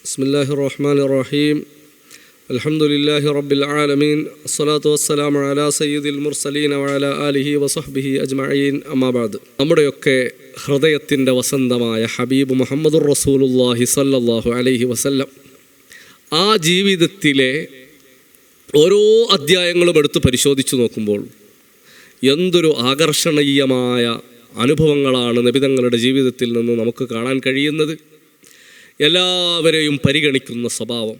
ബിസ്മില്ലാഹിർ റഹ്മാനിർ റഹീം. അൽഹംദുലില്ലാഹി റബ്ബിൽ ആലമീൻ. അസ്സലാത്തു വസ്സലാമു അലാ സയ്യിദിൽ മുർസലീൻ വഅലാ ആലിഹി വസഹ്ബിഹി അജ്മഈൻ. അമ്മാ ബഅദ്. നമ്മുടെയൊക്കെ ഹൃദയത്തിൻ്റെ വസന്തമായ ഹബീബ് മുഹമ്മദുർ റസൂലുള്ളാഹി സ്വല്ലല്ലാഹു അലൈഹി വസല്ലം ആ ജീവിതത്തിലെ ഓരോ അധ്യായങ്ങളും എടുത്ത് പരിശോധിച്ചു നോക്കുമ്പോൾ എന്തൊരു ആകർഷണീയമായ അനുഭവങ്ങളാണ് നബിതങ്ങളുടെ ജീവിതത്തിൽ നിന്ന് നമുക്ക് കാണാൻ കഴിയുന്നത്. എല്ലാവരെയും പരിഗണിക്കുന്ന സ്വഭാവം,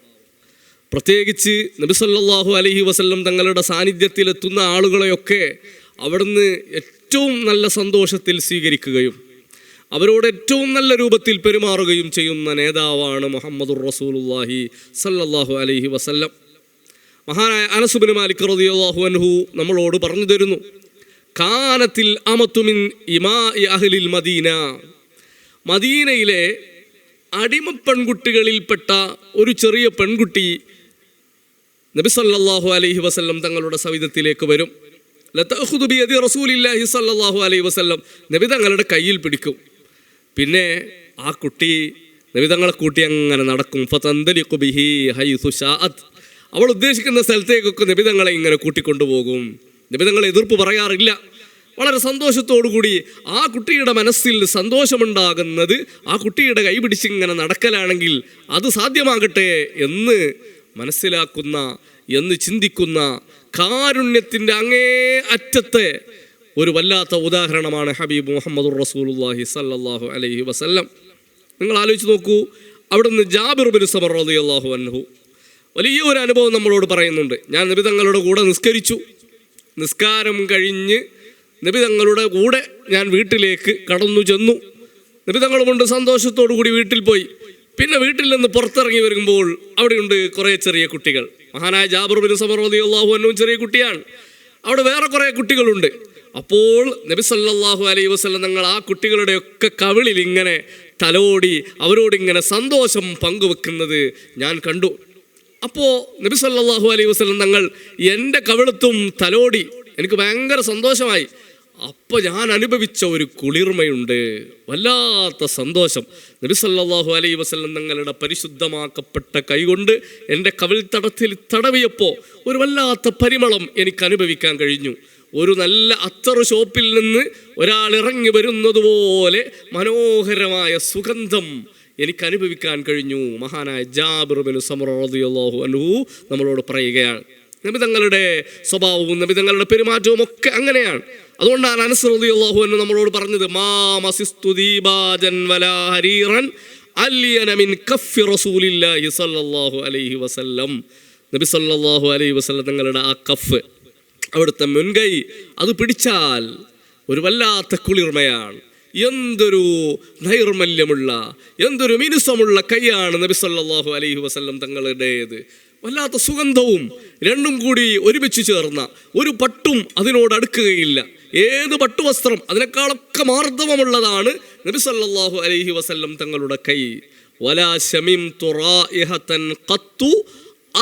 പ്രത്യേകിച്ച് നബി സല്ലല്ലാഹു അലൈഹി വസല്ലം തങ്ങളുടെ സാന്നിധ്യത്തിലെത്തുന്ന ആളുകളെയൊക്കെ അവിടുന്ന് ഏറ്റവും നല്ല സന്തോഷത്തിൽ സ്വീകരിക്കുകയും അവരോട് ഏറ്റവും നല്ല രൂപത്തിൽ പെരുമാറുകയും ചെയ്യുന്ന നേതാവാണ് മുഹമ്മദുർ റസൂലുള്ളാഹി സല്ലല്ലാഹു അലൈഹി വസല്ലം. മഹാനായ അനസ് ഇബ്നു മാലിക് റളിയല്ലാഹു അൻഹു നമ്മളോട് പറഞ്ഞു തരുന്നു, കാനത്തിൽ അമത്തു മിൻ ഇമാഇ അഹ്ലിൽ മദീന, മദീനയിലെ അടിമ പെൺകുട്ടികളിൽപ്പെട്ട ഒരു ചെറിയ പെൺകുട്ടി നബി സല്ലല്ലാഹു അലൈഹി വസല്ലം തങ്ങളുടെ സവിധത്തിലേക്ക് വരും. ലതഖുദു ബിയദി റസൂലില്ലാഹി സല്ലല്ലാഹു അലൈഹി വസല്ലം, നബി തങ്ങളുടെ കയ്യിൽ പിടിക്കും. പിന്നെ ആ കുട്ടി നബി തങ്ങളെ കൂട്ടി അങ്ങനെ നടക്കും. ഫതന്തലിഖു ബിഹി ഹൈസു ശാഅത്, അവൾ ഉദ്ദേശിക്കുന്ന സ്ഥലത്തേക്കൊക്കെ നബി തങ്ങളെ ഇങ്ങനെ കൂട്ടിക്കൊണ്ടുപോകും. നബി തങ്ങളെ എതിർപ്പ് പറയാറില്ല. വളരെ സന്തോഷത്തോടുകൂടി ആ കുട്ടിയുടെ മനസ്സിൽ സന്തോഷമുണ്ടാകുന്നത് ആ കുട്ടിയുടെ കൈ പിടിച്ചിങ്ങനെ നടക്കലാണെങ്കിൽ അത് സാധ്യമാകട്ടെ എന്ന് മനസ്സിലാക്കുന്ന, എന്ന് ചിന്തിക്കുന്ന കാരുണ്യത്തിൻ്റെ അങ്ങേ അറ്റത്തെ ഒരു വല്ലാത്ത ഉദാഹരണമാണ് ഹബീബ് മുഹമ്മദുർ റസൂലുള്ളാഹി സല്ലല്ലാഹു അലൈഹി വസല്ലം. നിങ്ങൾ ആലോചിച്ച് നോക്കൂ, അവിടുന്ന് ജാബിർ ഇബ്നു സമർ റളിയല്ലാഹു അൻഹു വലിയ ഒരു അനുഭവം നമ്മളോട് പറയുന്നുണ്ട്. ഞാൻ നബി തങ്ങളുടെ കൂടെ നിസ്കരിച്ചു, നിസ്കാരം കഴിഞ്ഞ് നബി തങ്ങളുടെ കൂടെ ഞാൻ വീട്ടിലേക്ക് കടന്നു ചെന്നു. നബി തങ്ങൾ കൊണ്ട് സന്തോഷത്തോടു കൂടി വീട്ടിൽ പോയി. പിന്നെ വീട്ടിൽ നിന്ന് പുറത്തിറങ്ങി വരുമ്പോൾ അവിടെയുണ്ട് കുറേ ചെറിയ കുട്ടികൾ. മഹാനായ ജാബിർ ഇബ്നു സമർ റളിയല്ലാഹു അൻഹു ചെറിയ കുട്ടിയാണ്, അവിടെ വേറെ കുറേ കുട്ടികളുണ്ട്. അപ്പോൾ നബി സല്ലല്ലാഹു അലൈഹി വസല്ലം തങ്ങൾ ആ കുട്ടികളുടെയൊക്കെ കവിളിൽ ഇങ്ങനെ തലോടി അവരോടിങ്ങനെ സന്തോഷം പങ്കുവെക്കുന്നത് ഞാൻ കണ്ടു. അപ്പോൾ നബി സല്ലല്ലാഹു അലൈഹി വസല്ലം തങ്ങൾ എൻ്റെ കവിളത്തും തലോടി, എനിക്ക് ഭയങ്കര സന്തോഷമായി. അപ്പോൾ ഞാൻ അനുഭവിച്ച ഒരു കുളിർമയുണ്ട്, വല്ലാത്ത സന്തോഷം. നബി സല്ലല്ലാഹു അലൈഹി വസല്ലം തങ്ങളുടെ പരിശുദ്ധമാക്കപ്പെട്ട കൈകൊണ്ട് എൻ്റെ കവിൾത്തടത്തിൽ തടവിയപ്പോൾ ഒരു വല്ലാത്ത പരിമളം എനിക്ക് അനുഭവിക്കാൻ കഴിഞ്ഞു. ഒരു നല്ല അത്തറ് ഷോപ്പിൽ നിന്ന് ഒരാൾ ഇറങ്ങി വരുന്നത് പോലെ മനോഹരമായ സുഗന്ധം എനിക്ക് അനുഭവിക്കാൻ കഴിഞ്ഞു. മഹാനായ ജാബിർ ഇബ്നു സമർ റളിയല്ലാഹു അൻഹു നമ്മളോട് പറയുകയാണ്. നബി തങ്ങളുടെ സ്വഭാവവും നബി തങ്ങളുടെ പെരുമാറ്റവും ഒക്കെ അങ്ങനെയാണ്. അതുകൊണ്ടാണ് അനസ് റളിയല്ലാഹു അൻഹു നമ്മളോട് പറഞ്ഞത്, മാ മസിസ്തു ദീബാജൻ വലാ ഹരീറൻ അല്യന മിൻ കഫി റസൂലില്ലാഹി സല്ലല്ലാഹു അലൈഹി വസല്ലം. നബി സല്ലല്ലാഹു അലൈഹി വസല്ലം തങ്ങളുടെ ആ കഫ്, അവിടുത്തെ മുൻകൈ, അത് പിടിച്ചാൽ ഒരു വല്ലാത്ത കുളിർമയാണ്. എന്തൊരു നൈർമല്യമുള്ള, എന്തൊരു മിനുസമുള്ള കൈയാണ് നബി സല്ലല്ലാഹു അലൈഹി വസല്ലം തങ്ങളുടേത്. വല്ലാത്ത സുഗന്ധവും രണ്ടും കൂടി ഒരുമിച്ച് ചേർന്ന ഒരു പട്ടും അതിനോട് അടുക്കുകയില്ല. ഏത് പട്ടുവസ്ത്രം അതിനേക്കാളൊക്കെ മാർദ്ദവമുള്ളതാണ് നബി സല്ലല്ലാഹു അലൈഹി വസല്ലം തങ്ങളുടെ കൈ. വലാ ശമിംതു റായിഹതൻ ഖത്തു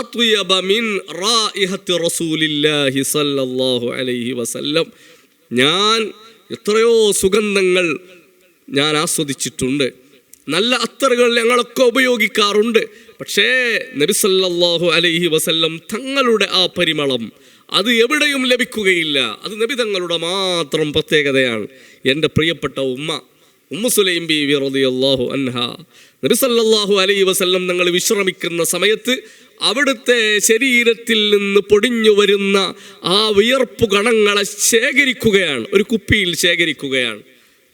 അത്യബ മിൻ റായിഹത്തി റസൂലില്ലാഹി സല്ലല്ലാഹു അലൈഹി വസല്ലം. ഞാൻ എത്രയോ സുഗന്ധങ്ങൾ ഞാൻ ആസ്വദിച്ചിട്ടുണ്ട്, നല്ല അത്തറുകൾ ഞങ്ങളൊക്കെ ഉപയോഗിക്കാറുണ്ട്. പക്ഷേ നബി സല്ലല്ലാഹു അലൈഹി വസല്ലം തങ്ങളുടെ ആ പരിമളം അത് എവിടെയും ലഭിക്കുകയില്ല. അത് നബി തങ്ങളുടെ മാത്രം പ്രത്യേകതയാണ്. എൻ്റെ പ്രിയപ്പെട്ട ഉമ്മു സുലൈം ബീവി റളിയല്ലാഹു അൻഹാ, നബി സല്ലല്ലാഹു അലൈഹി വസല്ലം തങ്ങൾ വിശ്രമിക്കുന്ന സമയത്ത് അവിടുത്തെ ശരീരത്തിൽ നിന്ന് പൊടിഞ്ഞു വരുന്ന ആ വിയർപ്പു കണങ്ങളെ ശേഖരിക്കുകയാണ്, ഒരു കുപ്പിയിൽ ശേഖരിക്കുകയാണ്.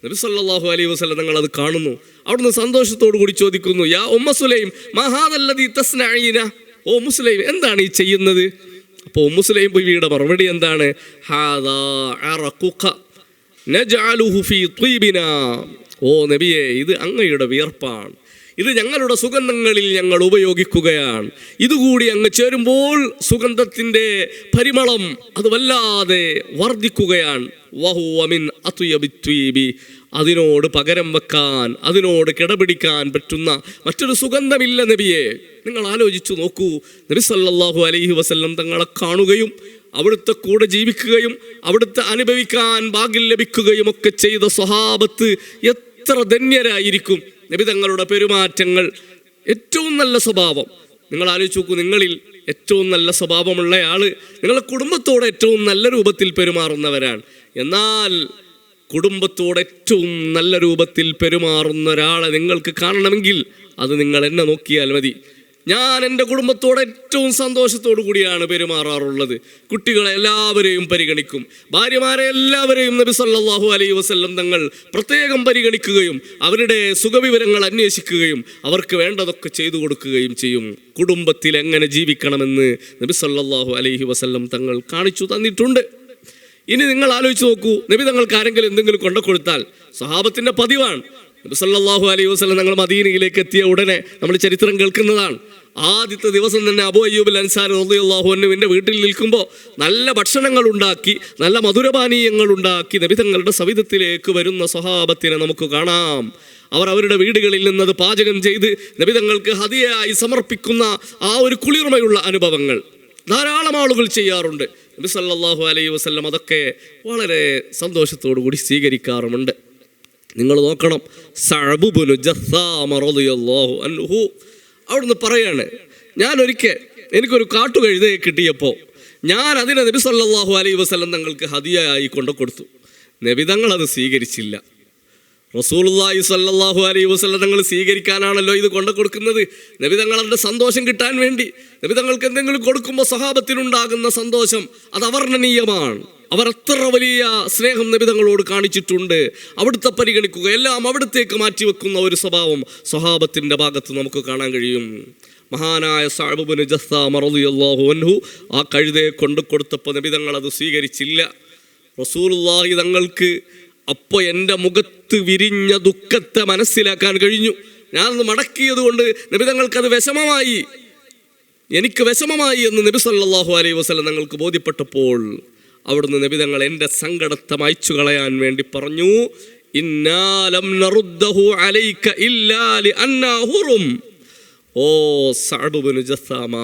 നബി സല്ലല്ലാഹു അലൈഹി വസല്ലം തങ്ങൾ അത് കാണുന്നു. അവിടുന്ന് സന്തോഷത്തോടു കൂടി ചോദിക്കുന്നു, യാ ഉമ്മ സുലൈം മാ ഹാദല്ലദീ തസ്നഈന, ഓ മുസ്ലൈം എന്താണ് ഈ ചെയ്യുന്നത്? അപ്പോൾ മുസ്ലൈം ബീവിയുടെ മറുപടി എന്താണ്? ഹാദാ അറഖുക നജഅലുഹു ഫീ ത്വീബിനാ, ഓ നബിയേ, ഇത് അങ്ങയുടെ വിയർപ്പാണ്, ഇത് ഞങ്ങളുടെ സുഗന്ധങ്ങളിൽ ഞങ്ങൾ ഉപയോഗിക്കുകയാണ്. ഇതുകൂടി അങ്ങ് ചേരുമ്പോൾ സുഗന്ധത്തിൻ്റെ പരിമളം അത് വല്ലാതെ വർദ്ധിക്കുകയാണ്. വഹുവ മിൻ അത്യബി ത്വീബി, അതിനോട് പകരം വെക്കാൻ, അതിനോട് കിടപിടിക്കാൻ പറ്റുന്ന മറ്റൊരു സുഗന്ധമില്ല നബിയെ. നിങ്ങൾ ആലോചിച്ചു നോക്കൂ, നബി സല്ലല്ലാഹു അലൈഹി വസല്ലം തങ്ങളെ കാണുകയും അവിടുത്തെ കൂടെ ജീവിക്കുകയും അവിടുത്തെ അനുഭവിക്കാൻ ഭാഗ്യം ലഭിക്കുകയും ഒക്കെ ചെയ്ത സ്വഹാബത്ത് എത്ര ധന്യരായിരിക്കും. നബി തങ്ങളുടെ പെരുമാറ്റങ്ങൾ ഏറ്റവും നല്ല സ്വഭാവം. നിങ്ങൾ ആലോചിച്ച് നോക്കൂ, നിങ്ങളിൽ ഏറ്റവും നല്ല സ്വഭാവമുള്ളയാൾ നിങ്ങളുടെ കുടുംബത്തോട് ഏറ്റവും നല്ല രൂപത്തിൽ പെരുമാറുന്നവരാണ്. എന്നാൽ കുടുംബത്തോട് ഏറ്റവും നല്ല രൂപത്തിൽ പെരുമാറുന്ന ഒരാളെ നിങ്ങൾക്ക് കാണണമെങ്കിൽ അത് നിങ്ങൾ എന്നെ നോക്കിയാൽ മതി. ഞാൻ എൻ്റെ കുടുംബത്തോട് ഏറ്റവും സന്തോഷത്തോടു കൂടിയാണ് പെരുമാറാറുള്ളത്. കുട്ടികളെ എല്ലാവരെയും പരിഗണിക്കും, ഭാര്യമാരെ എല്ലാവരെയും നബി സല്ലല്ലാഹു അലൈഹി വസല്ലം തങ്ങൾ പ്രത്യേകം പരിഗണിക്കുകയും അവരുടെ സുഖവിവരങ്ങൾ അന്വേഷിക്കുകയും അവർക്ക് വേണ്ടതൊക്കെ ചെയ്തു കൊടുക്കുകയും ചെയ്യും. കുടുംബത്തിൽ എങ്ങനെ ജീവിക്കണമെന്ന് നബി സല്ലല്ലാഹു അലൈഹി വസല്ലം തങ്ങൾ കാണിച്ചു തന്നിട്ടുണ്ട്. ഇനി നിങ്ങൾ ആലോചിച്ച് നോക്കൂ, നബി തങ്ങൾക്ക് ആരെങ്കിലും എന്തെങ്കിലും കൊണ്ടുകൊടുത്താൽ സ്വഹാബത്തിൻ്റെ പതിവാണ്. നബി സല്ലല്ലാഹു അലൈഹി വസല്ലം തങ്ങൾ മദീനയിലേക്ക് എത്തിയ ഉടനെ നമ്മൾ ചരിത്രം കേൾക്കുന്നതാണ്. ആദ്യത്തെ ദിവസം തന്നെ അബൂ അയ്യൂബ് അൻസാരി റളിയല്ലാഹു അൻഹുവിൻ്റെ വീട്ടിൽ നിൽക്കുമ്പോൾ നല്ല ഭക്ഷണങ്ങൾ ഉണ്ടാക്കി, നല്ല മധുരപാനീയങ്ങൾ ഉണ്ടാക്കി നബി തങ്ങളുടെ സവിധത്തിലേക്ക് വരുന്ന സ്വഹാബത്തിനെ നമുക്ക് കാണാം. അവർ അവരുടെ വീടുകളിൽ നിന്നത് പാചകം ചെയ്ത് നബി തങ്ങൾക്ക് ഹദിയയായി സമർപ്പിക്കുന്ന ആ ഒരു കുളിർമയുള്ള അനുഭവങ്ങൾ ധാരാളം ആളുകൾ ചെയ്യാറുണ്ട്. നബി സല്ലല്ലാഹു അലൈഹി വസല്ലം അതൊക്കെ വളരെ സന്തോഷത്തോടു കൂടി സ്വീകരിക്കാറുമുണ്ട്. നിങ്ങൾ നോക്കണം, സഅബ് ഇബ്നു ജസ്സാമ റളിയല്ലാഹു അൻഹു അവിടുന്ന് പറയാണ്, എനിക്കൊരു കാട്ടുകഴുതയെ കിട്ടിയപ്പോൾ ഞാൻ അതിനെ നബി സല്ലല്ലാഹു അലൈഹി വസല്ലം തങ്ങൾക്ക് ഹദിയയായി കൊണ്ടുകൊടുത്തു. നബി തങ്ങൾ അത് സ്വീകരിച്ചില്ല. റസൂലുള്ളാഹി സ്വല്ലല്ലാഹു അലൈഹി വസല്ലം തങ്ങൾ സ്വീകരിക്കാനാണല്ലോ ഇത് കൊണ്ടുകൊടുക്കുന്നത്. നബി തങ്ങൾ അതിൻ്റെ സന്തോഷം കിട്ടാൻ വേണ്ടി നബി തങ്ങൾക്ക് എന്തെങ്കിലും കൊടുക്കുമ്പോൾ സ്വഹാബത്തിനുണ്ടാകുന്ന സന്തോഷം അത് അവർണ്ണനീയമാണ്. അവർ എത്ര വലിയ സ്നേഹം നബി തങ്ങളോട് കാണിച്ചിട്ടുണ്ട്. അവിടുത്തെ പരിഗണിക്കുക, എല്ലാം അവിടത്തേക്ക് മാറ്റിവെക്കുന്ന ഒരു സ്വഭാവം സ്വഹാബത്തിൻ്റെ ഭാഗത്ത് നമുക്ക് കാണാൻ കഴിയും. മഹാനായ സഅബ് ഇബ്നു ജസ്സാമ റളിയല്ലാഹു അൻഹു ആ കഴുതയെ കൊണ്ടുകൊടുത്തപ്പോൾ നബി തങ്ങൾ അത് സ്വീകരിച്ചില്ല. റസൂലുള്ളാഹി തങ്ങൾക്ക് അപ്പോൾ എൻ്റെ മുഖത്ത് വിരിഞ്ഞ ദുഃഖത്തെ മനസ്സിലാക്കാൻ കഴിഞ്ഞു. ഞാനത് മടക്കിയത് കൊണ്ട് നബി തങ്ങൾക്കത് വിഷമമായി, എനിക്ക് വിഷമമായി എന്ന് നബി സല്ലല്ലാഹു അലൈഹി വസല്ലം തങ്ങൾക്ക് ബോധ്യപ്പെട്ടപ്പോൾ അവിടുന്ന് നബി തങ്ങൾ എൻ്റെ സങ്കടത്തെ മായ്ച്ചു കളയാൻ വേണ്ടി പറഞ്ഞു, ഇന്നാ ലം നറുദ്ദഹു അലൈക ഇല്ലാ ലിഅന്നാ ഹുറും. ഓ സഅബ് ഇബ്നു ജസ്സാമ,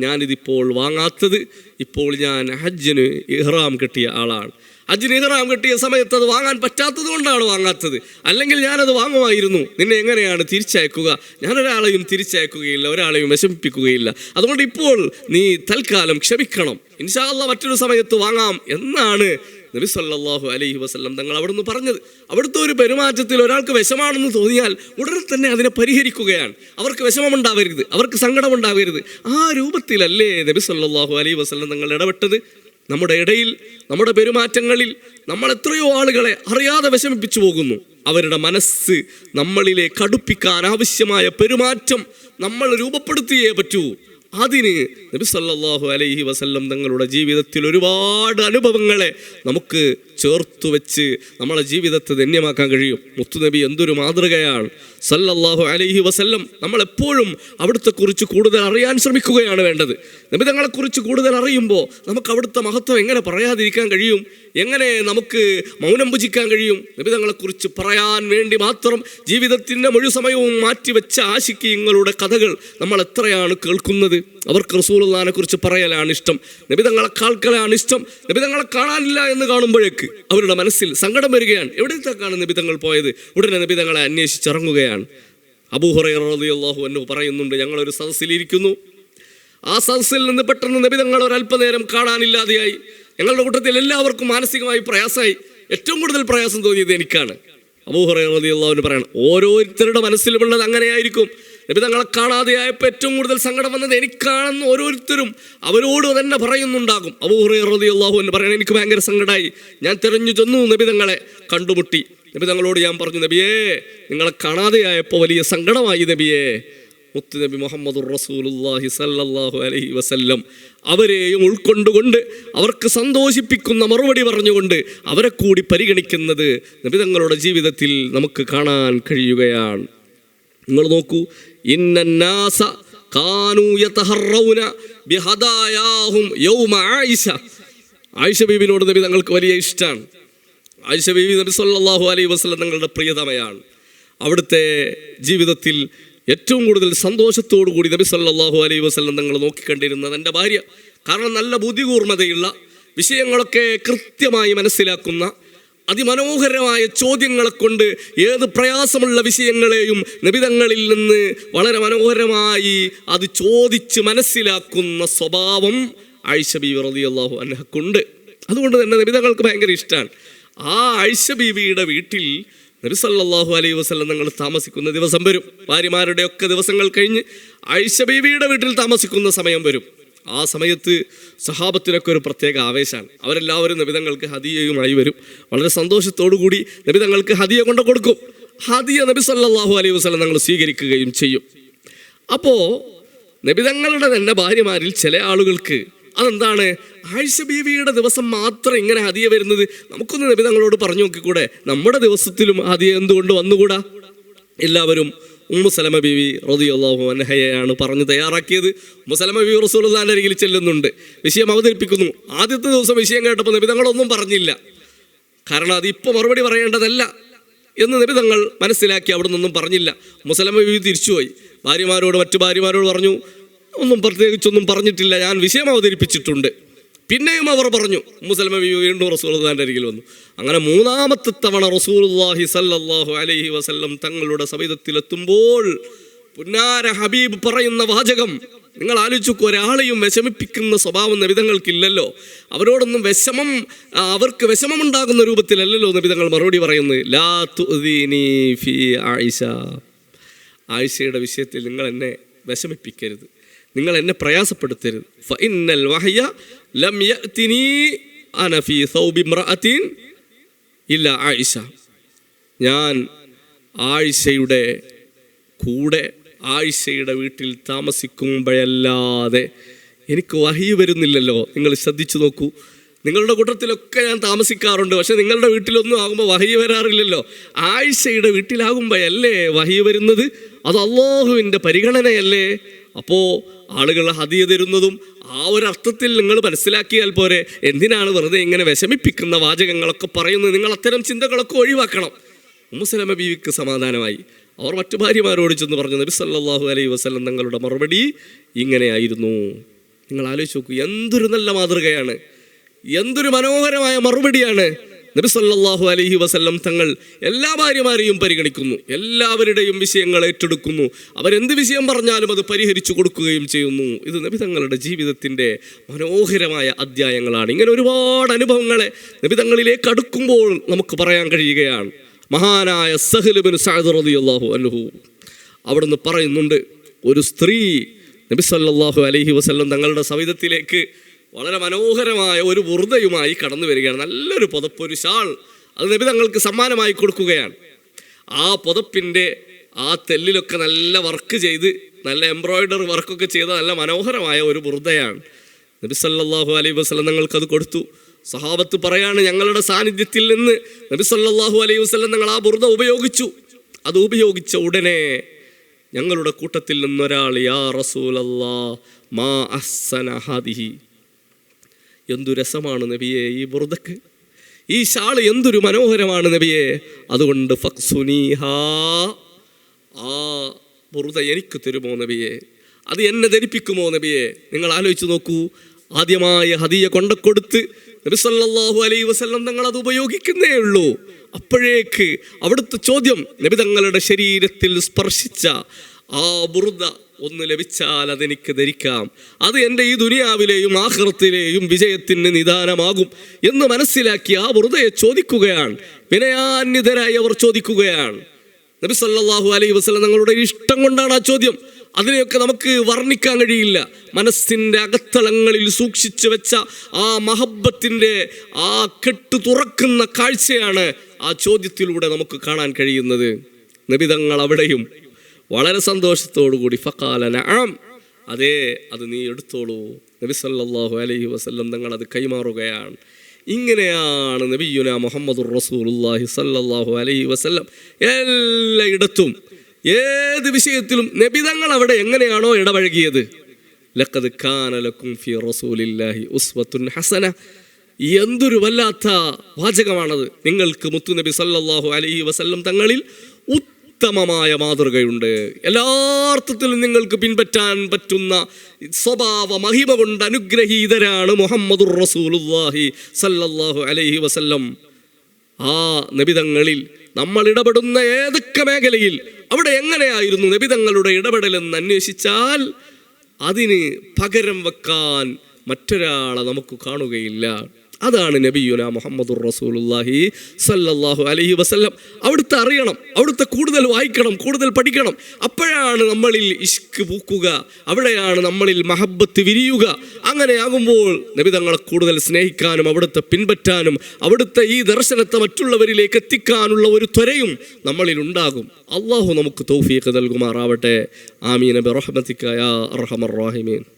ഞാനിതിപ്പോൾ വാങ്ങാത്തത്, ഇപ്പോൾ ഞാൻ ഹജ്ജിന് ഇഹ്റാം കെട്ടിയ ആളാണ്. ഹജ്ജിന് ഇഹ്റാം കെട്ടിയ സമയത്ത് അത് വാങ്ങാൻ പറ്റാത്തത് കൊണ്ടാണ് വാങ്ങാത്തത്. അല്ലെങ്കിൽ ഞാനത് വാങ്ങുമായിരുന്നു. നിന്നെ എങ്ങനെയാണ് തിരിച്ചയക്കുക? ഞാനൊരാളെയും തിരിച്ചയക്കുകയില്ല, ഒരാളെയും വിഷമിപ്പിക്കുകയില്ല. അതുകൊണ്ട് ഇപ്പോൾ നീ തൽക്കാലം ക്ഷമിക്കണം, ഇൻഷാ അല്ലാഹ് മറ്റൊരു സമയത്ത് വാങ്ങാം എന്നാണ് നബി സല്ലല്ലാഹു അലൈഹി വസല്ലം തങ്ങൾ അവിടുന്ന് പറഞ്ഞത്. അവിടുത്തെ ഒരു പെരുമാറ്റത്തിൽ ഒരാൾക്ക് വിഷമാണെന്ന് തോന്നിയാൽ ഉടനെ തന്നെ അതിനെ പരിഹരിക്കുകയാണ്. അവർക്ക് വിഷമമുണ്ടാവരുത്, അവർക്ക് സങ്കടമുണ്ടാവരുത്. ആ രൂപത്തിലല്ലേ നബി സല്ലല്ലാഹു അലൈഹി വസല്ലം തങ്ങൾ ഇടപെട്ടത്. നമ്മുടെ ഇടയിൽ, നമ്മുടെ പെരുമാറ്റങ്ങളിൽ നമ്മൾ എത്രയോ ആളുകളെ അറിയാതെ വിഷമിപ്പിച്ചു പോകുന്നു. അവരുടെ മനസ്സ് നമ്മളിലേക്ക് അടുപ്പിക്കാൻ ആവശ്യമായ പെരുമാറ്റം നമ്മൾ രൂപപ്പെടുത്തിയേ പറ്റൂ. അതിന് നബി സല്ലല്ലാഹു അലൈഹി വസല്ലം തങ്ങളുടെ ജീവിതത്തിൽ ഒരുപാട് അനുഭവങ്ങളെ നമുക്ക് ചേർത്തു വെച്ച് നമ്മളെ ജീവിതത്തെ ധന്യമാക്കാൻ കഴിയും. മുത്തുനബി എന്തൊരു മാതൃകയാണ് സല്ലല്ലാഹു അലൈഹി വസല്ലം. നമ്മളെപ്പോഴും അവിടുത്തെ കുറിച്ച് കൂടുതൽ അറിയാൻ ശ്രമിക്കുകയാണ് വേണ്ടത്. നബി തങ്ങളെക്കുറിച്ച് കൂടുതൽ അറിയുമ്പോൾ നമുക്ക് അവിടുത്തെ മഹത്വം എങ്ങനെ പറയാതിരിക്കാൻ കഴിയും? എങ്ങനെ നമുക്ക് മൗനം ഭുജിക്കാൻ കഴിയും? നബി തങ്ങളെക്കുറിച്ച് പറയാൻ വേണ്ടി മാത്രം ജീവിതത്തിൻ്റെ മുഴുവൻ സമയവും മാറ്റിവെച്ച ആശിക്കീങ്ങളുടെ കഥകൾ നമ്മൾ എത്രയാണ് കേൾക്കുന്നത്. അവർക്ക് റസൂലുള്ളാഹിനെ കുറിച്ച് പറയലാണ് ഇഷ്ടം, നബി തങ്ങളെ കേൾക്കലാണ് ഇഷ്ടം. നബി തങ്ങളെ കാണാനില്ല എന്ന് കാണുമ്പോഴേക്ക് അവരുടെ മനസ്സിൽ സങ്കടം വരികയാണ്. എവിടത്തേക്കാണ് നബി തങ്ങൾ പോയത്? ഉടനെ നബി തങ്ങളെ അന്വേഷിച്ചിറങ്ങുകയാണ്. അബൂ ഹുറൈറ റളിയല്ലാഹു അൻഹു പറയുന്നുണ്ട്, ഞങ്ങളൊരു സദസ്സിലിരിക്കുന്നു. ആ സദസ്സിൽ നിന്ന് പെട്ടെന്ന് നബി തങ്ങൾ ഒരല്പനേരം കാണാനില്ലാതെയായി. ഞങ്ങളുടെ കൂട്ടത്തിൽ എല്ലാവർക്കും മാനസികമായി പ്രയാസമായി. ഏറ്റവും കൂടുതൽ പ്രയാസം തോന്നിയത് എനിക്കാണ്. അബൂ ഹുറൈറ റളിയല്ലാഹു അൻഹു പറയണം, ഓരോരുത്തരുടെ മനസ്സിലുമുള്ളത് അങ്ങനെയായിരിക്കും. നബി തങ്ങളെ കാണാതെയായപ്പോൾ ഏറ്റവും കൂടുതൽ സങ്കടം വന്നത് എനിക്കാണെന്ന് ഓരോരുത്തരും അവരോട് തന്നെ പറയുന്നുണ്ടാകും. അബൂ ഹുറൈറ റളിയല്ലാഹു അൻഹു പറയണം, എനിക്ക് ഭയങ്കര സങ്കടമായി. ഞാൻ തിരഞ്ഞു ചെന്നു, നബി തങ്ങളെ കണ്ടുമുട്ടി. നബി തങ്ങളോട് ഞാൻ പറഞ്ഞു, നബിയേ, നിങ്ങളെ കാണാതെയായപ്പോൾ വലിയ സങ്കടമായി നബിയേ. മുത്തുനബി മുഹമ്മദുർ റസൂലുള്ളാഹി സ്വല്ലല്ലാഹു അലൈഹി വസല്ലം അവരെയും ഉൾക്കൊണ്ടുകൊണ്ട് അവർക്ക് സന്തോഷിപ്പിക്കുന്ന മറുപടി പറഞ്ഞുകൊണ്ട് അവരെ കൂടി പരിഗണിക്കുന്നത് നബി തങ്ങളുടെ ജീവിതത്തിൽ നമുക്ക് കാണാൻ കഴിയുകയാണ്. നിങ്ങൾ നോക്കൂ, ഇന്നന്നാസ കാനൂ യതഹറൗന ബിഹദായാഹും യൗമ ആയിഷ. ആയിഷ ബീബിനോട് നബി തങ്ങൾക്ക് വലിയ ഇഷ്ടമാണ്. ആയിഷ ബീബി നബി സല്ലല്ലാഹു അലൈഹി വസല്ലം തങ്ങളുടെ പ്രിയതമയാണ്. അവിടുത്തെ ജീവിതത്തിൽ ഏറ്റവും കൂടുതൽ സന്തോഷത്തോടു കൂടി നബി സല്ലല്ലാഹു അലൈഹി വസല്ലം തങ്ങൾ നോക്കിക്കണ്ടിരുന്നത് എൻ്റെ ഭാര്യ. കാരണം നല്ല ബുദ്ധികൂർമ്മതയുള്ള, വിഷയങ്ങളൊക്കെ കൃത്യമായി മനസ്സിലാക്കുന്ന, അതിമനോഹരമായ ചോദ്യങ്ങളെ കൊണ്ട് ഏത് പ്രയാസമുള്ള വിഷയങ്ങളെയും നബിതങ്ങളിൽ നിന്ന് വളരെ മനോഹരമായി അത് ചോദിച്ച് മനസ്സിലാക്കുന്ന സ്വഭാവം ആയിഷ ബീവി റളിയല്ലാഹു അൻഹക്കുണ്ട്. അതുകൊണ്ട് തന്നെ നബിതങ്ങൾക്ക് ഭയങ്കര ഇഷ്ടമാണ്. ആ ആയിഷ ബീവിയുടെ വീട്ടിൽ നബി സല്ലല്ലാഹു അലൈഹി വസല്ലം തങ്ങൾ താമസിക്കുന്ന ദിവസം വരും. ഭാര്യമാരുടെയൊക്കെ ദിവസങ്ങൾ കഴിഞ്ഞ് ആയിഷ ബീവിയുടെ വീട്ടിൽ താമസിക്കുന്ന സമയം വരും. ആ സമയത്ത് സഹാബത്തിനൊക്കെ ഒരു പ്രത്യേക ആവേശമാണ്. അവരെല്ലാവരും നബിതങ്ങൾക്ക് ഹദിയയുമായി വരും. വളരെ സന്തോഷത്തോടു കൂടി നബിതങ്ങൾക്ക് ഹദിയ കൊണ്ട് കൊടുക്കും. ഹദിയ നബി സല്ലല്ലാഹു അലൈഹി വസല്ലം തങ്ങൾ സ്വീകരിക്കുകയും ചെയ്യും. അപ്പോൾ നബിതങ്ങളുടെ തന്നെ ഭാര്യമാരിൽ ചില ആളുകൾക്ക് അതെന്താണ്, ആയിഷ ബീവിയുടെ ദിവസം മാത്രം ഇങ്ങനെ ഹദിയ വരുന്നത്, നമുക്കൊന്ന് നബിതങ്ങളോട് പറഞ്ഞു നോക്കിക്കൂടെ, നമ്മുടെ ദിവസത്തിലും ഹദിയ എന്തുകൊണ്ട് വന്നുകൂടാ? എല്ലാവരും ഉമ്മു സലമ ബീവി റളിയല്ലാഹു അൻഹയാണ് പറഞ്ഞു തയ്യാറാക്കിയത്. ഉമ്മു സലമ ബീവി റസൂലുള്ളാഹിന്റെ അരികിൽ ചെല്ലുന്നുണ്ട്, വിഷയം അവതരിപ്പിക്കുന്നു. ആദ്യത്തെ ദിവസം വിഷയം കേട്ടപ്പോൾ നബിതങ്ങളൊന്നും പറഞ്ഞില്ല. കാരണം അത് ഇപ്പോൾ മറുപടി പറയേണ്ടതല്ല എന്ന് നബിതങ്ങൾ മനസ്സിലാക്കി അവിടെ നിന്നൊന്നും പറഞ്ഞില്ല. ഉമ്മു സലമ ബീവി തിരിച്ചുപോയി മറ്റു ഭാര്യമാരോട് പറഞ്ഞു, ഒന്നും പ്രത്യേകിച്ചൊന്നും പറഞ്ഞിട്ടില്ല, ഞാൻ വിഷയം അവതരിപ്പിച്ചിട്ടുണ്ട്. പിന്നെയും അവർ പറഞ്ഞു. ഉമ്മു സലമ ബീവി വീണ്ടും റസൂലുള്ളാഹിന്റെ അരികിൽ വന്നു. അങ്ങനെ മൂന്നാമത്തെ തവണ റസൂലുള്ളാഹി സല്ലല്ലാഹു അലൈഹി വസല്ലം തങ്ങളുടെ സവിധത്തിലെത്തുമ്പോൾ പുന്നാര ഹബീബ് പറയുന്ന വാചകം നിങ്ങൾ ആലോചിച്ചു. ഒരാളെയും വിഷമിപ്പിക്കുന്ന സ്വഭാവം നബിതങ്ങൾക്കില്ലല്ലോ. അവരോടൊന്നും അവർക്ക് വിഷമമുണ്ടാകുന്ന രൂപത്തിലല്ലല്ലോ നബിതങ്ങൾ മറുപടി പറയുന്നത്. ലാ തുഅ്ദീനി ഫീ ആയിഷ, ആയിഷയുടെ വിഷയത്തിൽ നിങ്ങൾ എന്നെ വിഷമിപ്പിക്കരുത്, നിങ്ങൾ എന്നെ പ്രയാസപ്പെടുത്തരുത്. ഫഇന്നൽ വഹയ ലം യഅ്തിനി അന ഫീ സൗബി ഇംറഅത്തിൻ ഇല്ല ആയിഷ, ഞാൻ ആയിഷയുടെ കൂടെ ആയിഷയുടെ വീട്ടിൽ താമസിക്കുമ്പോഴല്ലാതെ എനിക്ക് വഹി വരുന്നില്ലല്ലോ. നിങ്ങൾ ശ്രദ്ധിച്ചു നോക്കൂ, നിങ്ങളുടെ കൂട്ടത്തിലൊക്കെ ഞാൻ താമസിക്കാറുണ്ട്, പക്ഷെ നിങ്ങളുടെ വീട്ടിലൊന്നും ആകുമ്പോൾ വഹി വരാറില്ലല്ലോ. ആയിഷയുടെ വീട്ടിലാകുമ്പോഴല്ലേ വഹി വരുന്നത്? അത് അല്ലാഹുവിൻ്റെ പരിഗണനയല്ലേ? അപ്പോൾ ആളുകൾ ഹദിയ തരുന്നതും ആ ഒരു അർത്ഥത്തിൽ നിങ്ങൾ മനസ്സിലാക്കിയാൽ പോരെ. എന്തിനാണ് വെറുതെ ഇങ്ങനെ വിഷമിപ്പിക്കുന്ന വാചകങ്ങളൊക്കെ പറയുന്നത്? നിങ്ങൾ അത്തരം ചിന്തകളൊക്കെ ഒഴിവാക്കണം. ഉമ്മു സലമ ബീവിക്ക് സമാധാനമായി. അവർ മറ്റു ഭാര്യമാരോട് ചെന്ന് പറഞ്ഞു. നബി സല്ലല്ലാഹു അലൈഹി വസല്ലം തങ്ങളുടെ മറുപടി ഇങ്ങനെയായിരുന്നു. നിങ്ങൾ ആലോചിച്ച് നോക്കൂ, എന്തൊരു നല്ല മാതൃകയാണ്, എന്തൊരു മനോഹരമായ മറുപടിയാണ്. നബി സല്ലല്ലാഹു അലൈഹി വസല്ലം തങ്ങൾ എല്ലാ ഭാര്യമാരെയും പരിഗണിക്കുന്നു, എല്ലാവരുടെയും വിഷയങ്ങൾ ഏറ്റെടുക്കുന്നു. അവരെന്ത് വിഷയം പറഞ്ഞാലും അത് പരിഹരിച്ചു കൊടുക്കുകയും ചെയ്യുന്നു. ഇത് നബി തങ്ങളുടെ ജീവിതത്തിൻ്റെ മനോഹരമായ അധ്യായങ്ങളാണ്. ഇങ്ങനെ ഒരുപാട് അനുഭവങ്ങളെ നബി തങ്ങളിലേക്ക് അടുക്കുമ്പോൾ നമുക്ക് പറയാൻ കഴിയുകയാണ്. മഹാനായ സഹ്ൽ ഇബ്നു സഅദ് റളിയല്ലാഹു അൻഹു അവിടുന്ന് പറയുന്നുണ്ട്, ഒരു സ്ത്രീ നബി സല്ലല്ലാഹു അലൈഹി വസല്ലം തങ്ങളുടെ സവിധത്തിലേക്ക് വളരെ മനോഹരമായ ഒരു ബുർദയുമായി കടന്നു വരികയാണ്. നല്ലൊരു പുതപ്പ്, ഒരു ഷാൾ, അത് നബി തങ്ങൾക്ക് സമ്മാനമായി കൊടുക്കുകയാണ്. ആ പുതപ്പിൻ്റെ ആ തെല്ലിലൊക്കെ നല്ല വർക്ക് ചെയ്ത്, നല്ല എംബ്രോയിഡറി വർക്കൊക്കെ ചെയ്ത നല്ല മനോഹരമായ ഒരു ബുർദയാണ്. നബി സല്ലല്ലാഹു അലൈഹി വസല്ലം തങ്ങൾക്കത് കൊടുത്തു. സഹാബത്ത് പറയാണ്, ഞങ്ങളുടെ സാന്നിധ്യത്തിൽ നിന്ന് നബി സല്ലല്ലാഹു അലൈഹി വസല്ലം തങ്ങൾ ആ ബുർദ ഉപയോഗിച്ചു. അത് ഉപയോഗിച്ച ഉടനെ ഞങ്ങളുടെ കൂട്ടത്തിൽ നിന്നൊരാൾ, യാ റസൂലല്ലാഹ് മാ അഹ്സന ഹാദിഹി, എന്തു രസമാണ് നബിയെ ഈ ബുർദക്ക്, ഈ ഷാള് എന്തൊരു മനോഹരമാണ് നബിയെ, അതുകൊണ്ട് ഫക്സുനീഹാ, ആ ബുർദ എനിക്ക് തരുമോ നബിയെ, അത് എന്നെ ധരിപ്പിക്കുമോ നബിയെ? നിങ്ങൾ ആലോചിച്ച് നോക്കൂ, ആദ്യമായ ഹദിയ കൊണ്ടക്കൊടുത്ത് നബി സല്ലല്ലാഹു അലൈഹി വസല്ലം തങ്ങൾ അത് ഉപയോഗിക്കുന്നേ ഉള്ളൂ. അപ്പോഴേക്ക് അവിടുത്തെ ചോദ്യം, നബി തങ്ങളുടെ ശരീരത്തിൽ സ്പർശിച്ച ആ ബുർദ ഒന്ന് ലഭിച്ചാൽ അതെനിക്ക് ധരിക്കാം, അത് എൻ്റെ ഈ ദുനിയാവിലെയും ആഖിറത്തിലെയും വിജയത്തിന് നിദാനമാകും എന്ന് മനസ്സിലാക്കി ആ ബുർദയെ ചോദിക്കുകയാണ്. വിനയാന്വിതരായി അവർ ചോദിക്കുകയാണ്. നബി സല്ലല്ലാഹു അലൈഹി വസല്ലം തങ്ങളുടെ ഇഷ്ടം കൊണ്ടാണ് ആ ചോദ്യം. അതിനെയൊക്കെ നമുക്ക് വർണ്ണിക്കാൻ കഴിയില്ല. മനസ്സിൻ്റെ അകത്തളങ്ങളിൽ സൂക്ഷിച്ചു വെച്ച ആ മഹബ്ബത്തിൻ്റെ ആ കെട്ടു തുറക്കുന്ന കാഴ്ചയാണ് ആ ചോദ്യത്തിലൂടെ നമുക്ക് കാണാൻ കഴിയുന്നത്. നബി തങ്ങൾ അവിടെയും വളരെ സന്തോഷത്തോടു കൂടി ഫഖാല നഅം, അതേ, അത് നീ എടുത്തോളൂ. നബി സല്ലല്ലാഹു അലൈഹി വസല്ലം തങ്ങൾ അത് കൈമാറുകയാണ്. ഇങ്ങനെയാണ് നബിയുനാ മുഹമ്മദുർ റസൂലുള്ളാഹി സല്ലല്ലാഹു അലൈഹി വസല്ലം എല്ലായിടത്തും ഏത് വിഷയത്തിലും നബി തങ്ങൾ അവിടെ എങ്ങനെയാണോ ഇടപഴകിയത്, ലഖദ് കാന ലക്കും ഫീ റസൂലില്ലാഹി ഉസ്വത്തുൻ ഹസന, എന്തൊരു വല്ലാത്ത വാചകമാണത്. നിങ്ങൾക്ക് മുത്തുനബി സല്ലല്ലാഹു അലൈഹി വസല്ലം തങ്ങളിൽ ഉത്തമമായ മാതൃകയുണ്ട്. എല്ലാ അർത്ഥത്തിലും നിങ്ങൾക്ക് പിൻപറ്റാൻ പറ്റുന്ന സ്വഭാവ മഹിമ കൊണ്ട് അനുഗ്രഹീതരാണ് മുഹമ്മദുർ റസൂലുള്ളാഹി സല്ലല്ലാഹു അലൈഹി വസല്ലം. ആ നബിതങ്ങളിൽ നമ്മൾ ഇടപെടുന്ന ഏതൊക്കെ മേഖലയിൽ അവിടെ എങ്ങനെയായിരുന്നു നബിതങ്ങളുടെ ഇടപെടലെന്ന് അന്വേഷിച്ചാൽ അതിന് പകരം വെക്കാൻ മറ്റൊരാളെ നമുക്ക് കാണുകയില്ല. അതാണ് നബിയുന മുഹമ്മദുർ റസൂലുള്ളാഹി സ്വല്ലല്ലാഹു അലൈഹി വസല്ലം. അവിടുത്തെ അറിയണം, അവിടുത്തെ കൂടുതൽ വായിക്കണം, കൂടുതൽ പഠിക്കണം. അപ്പോഴാണ് നമ്മളിൽ ഇഷ്ക് പൂക്കുക, അവിടെയാണ് നമ്മളിൽ മഹബത്ത് വിരിയുക. അങ്ങനെയാകുമ്പോൾ നബി തങ്ങളെ കൂടുതൽ സ്നേഹിക്കാനും അവിടുത്തെ പിൻപറ്റാനും അവിടുത്തെ ഈ ദർശനത്തെ മറ്റുള്ളവരിലേക്ക് എത്തിക്കാനുള്ള ഒരു ത്വരയും നമ്മളിൽ ഉണ്ടാകും. അള്ളാഹു നമുക്ക് തൗഫീഖ് നൽകുമാറാവട്ടെ. ആമീൻ ബിറഹ്മതിക യാ അർഹമർ റഹീമീൻ.